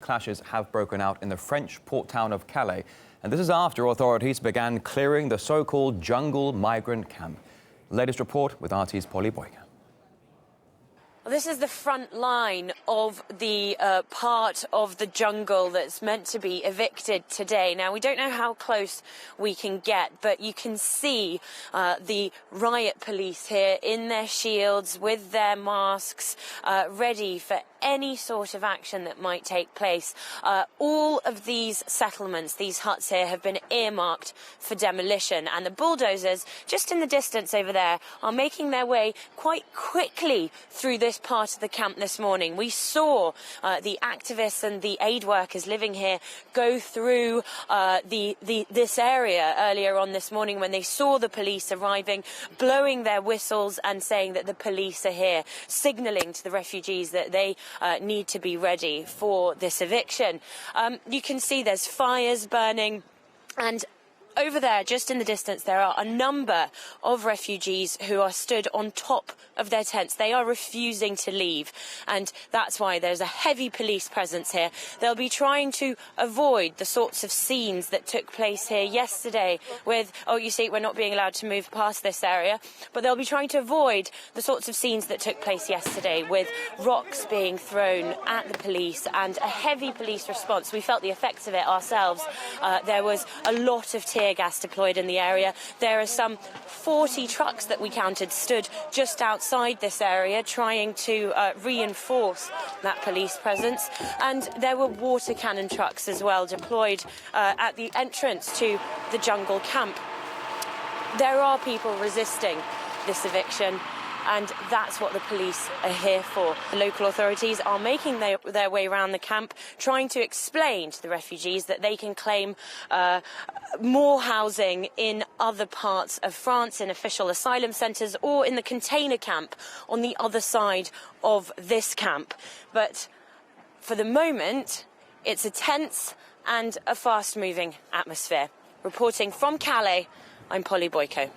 Clashes have broken out in the French port town of Calais, and this is after authorities began clearing the so-called jungle migrant camp. Latest report with RT's Polly Boyka. This is the front line of the part of the jungle that's meant to be evicted today. Now, we don't know how close we can get, but you can see the riot police here in their shields with their masks, ready for any sort of action that might take place. All of these settlements, these huts here, have been earmarked for demolition, and the bulldozers just in the distance over there are making their way quite quickly through this part of the camp this morning. We saw the activists and the aid workers living here go through this area earlier on this morning when they saw the police arriving, blowing their whistles and saying that the police are here, signalling to the refugees that they need to be ready for this eviction. You can see there's fires burning, and over there, just in the distance, there are a number of refugees who are stood on top of their tents. They are refusing to leave, and that's why there's a heavy police presence here. They'll be trying to avoid the sorts of scenes that took place here yesterday with, oh, you see, we're not being allowed to move past this area, but they'll be trying to avoid the sorts of scenes that took place yesterday with rocks being thrown at the police and a heavy police response. We felt the effects of it ourselves. There was a lot of tear gas deployed in the area. There are some 40 trucks that we counted stood just outside this area trying to reinforce that police presence, and there were water cannon trucks as well deployed at the entrance to the jungle camp. There are people resisting this eviction, and that's what the police are here for. The local authorities are making their way around the camp, trying to explain to the refugees that they can claim more housing in other parts of France, in official asylum centres, or in the container camp on the other side of this camp. But for the moment, it's a tense and a fast-moving atmosphere. Reporting from Calais, I'm Polly Boyka.